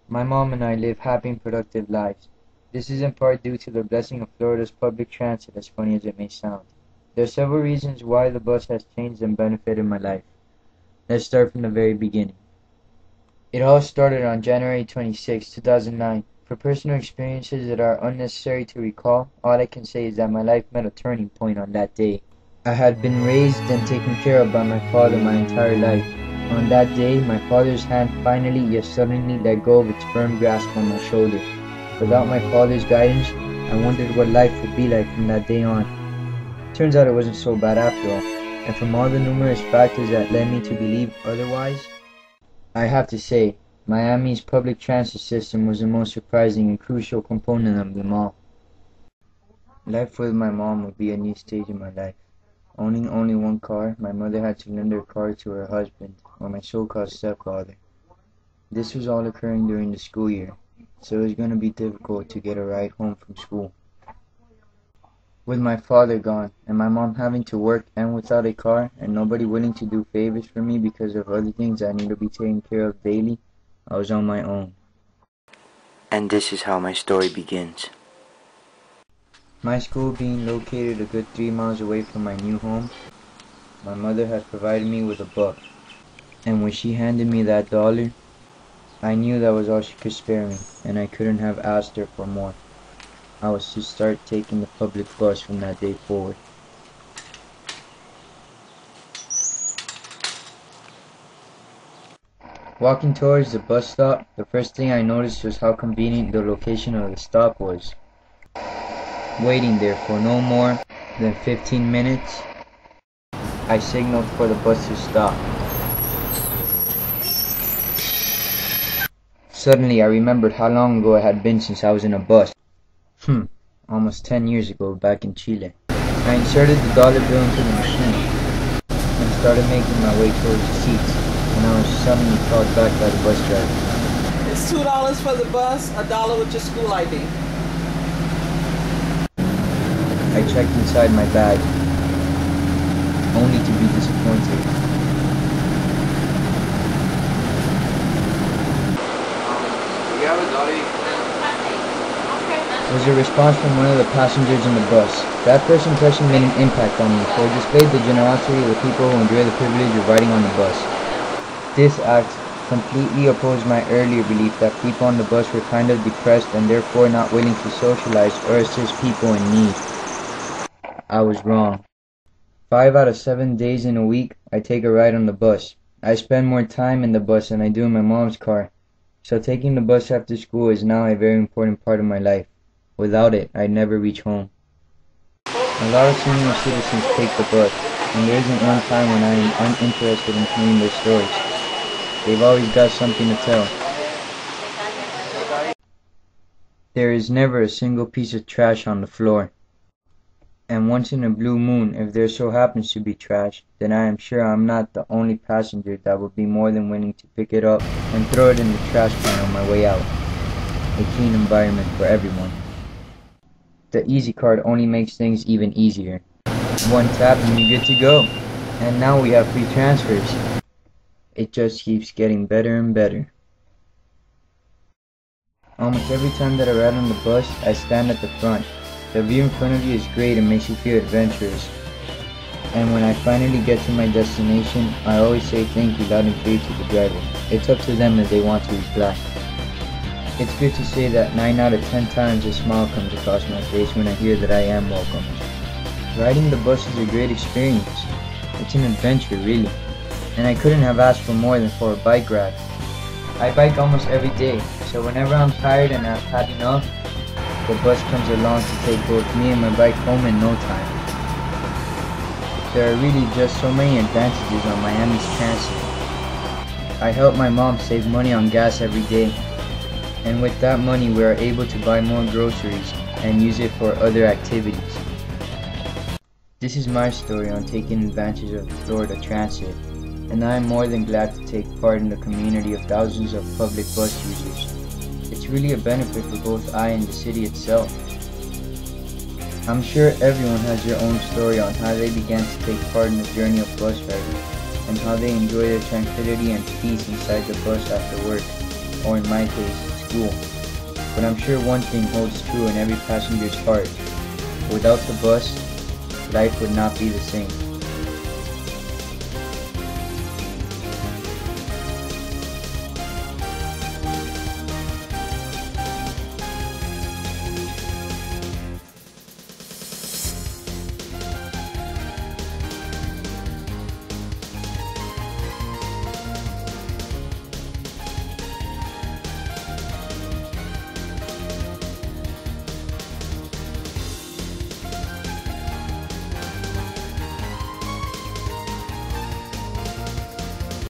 My mom and I live happy and productive lives. This is in part due to the blessing of Florida's public transit, as funny as it may sound. There are several reasons why the bus has changed and benefited my life. Let's start from the very beginning. It all started on January 26, 2009. For personal experiences that are unnecessary to recall, all I can say is that my life met a turning point on that day. I had been raised and taken care of by my father my entire life. On that day, my father's hand finally yet suddenly let go of its firm grasp on my shoulder. Without my father's guidance, I wondered what life would be like from that day on. Turns out it wasn't so bad after all, and from all the numerous factors that led me to believe otherwise, I have to say, Miami's public transit system was the most surprising and crucial component of them all. Life with my mom would be a new stage in my life. Owning only one car, my mother had to lend her car to her husband, or my so-called stepfather. This was all occurring during the school year, so it was going to be difficult to get a ride home from school. With my father gone, and my mom having to work and without a car, and nobody willing to do favors for me because of other things I need to be taken care of daily, I was on my own. And this is how my story begins. My school being located a good 3 miles away from my new home, my mother had provided me with $1, and when she handed me that dollar, I knew that was all she could spare me, and I couldn't have asked her for more. I was to start taking the public bus from that day forward. Walking towards the bus stop, the first thing I noticed was how convenient the location of the stop was. Waiting there for no more than 15 minutes, I signaled for the bus to stop. Suddenly I remembered how long ago it had been since I was in a bus. Almost 10 years ago, back in Chile. I inserted the dollar bill into the machine and started making my way towards the seats, when I was suddenly called back by the bus driver. It's $2 for the bus, $1 with your school ID. I checked inside my bag, only to be disappointed. You have a dollar? Was a response from one of the passengers in the bus. That first impression made an impact on me, for it displayed the generosity of the people who enjoy the privilege of riding on the bus. This act completely opposed my earlier belief that people on the bus were kind of depressed and therefore not willing to socialize or assist people in need. I was wrong. 5 out of 7 days in a week, I take a ride on the bus. I spend more time in the bus than I do in my mom's car, so taking the bus after school is now a very important part of my life. Without it, I'd never reach home. A lot of senior citizens take the bus, and there isn't one time when I am uninterested in hearing their stories. They've always got something to tell. There is never a single piece of trash on the floor. And once in a blue moon, if there so happens to be trash, then I am sure I'm not the only passenger that would be more than willing to pick it up and throw it in the trash can on my way out. A clean environment for everyone. The Easy Card only makes things even easier. One tap and you're good to go. And now we have free transfers. It just keeps getting better and better. Almost every time that I ride on the bus, I stand at the front. The view in front of you is great and makes you feel adventurous. And when I finally get to my destination, I always say thank you loud and clear to the driver. It's up to them if they want to reply. It's good to say that 9 out of 10 times a smile comes across my face when I hear that I am welcome. Riding the bus is a great experience. It's an adventure, really. And I couldn't have asked for more than for a bike ride. I bike almost every day, so whenever I'm tired and I've had enough, the bus comes along to take both me and my bike home in no time. There are really just so many advantages on Miami's transit. I help my mom save money on gas every day, and with that money we are able to buy more groceries and use it for other activities. This is my story on taking advantage of the Florida Transit, and I am more than glad to take part in the community of thousands of public bus users. It's really a benefit for both I and the city itself. I'm sure everyone has their own story on how they began to take part in the journey of bus riding, and how they enjoy the tranquility and peace inside the bus after work, or in my case, school. But I'm sure one thing holds true in every passenger's heart. Without the bus, life would not be the same.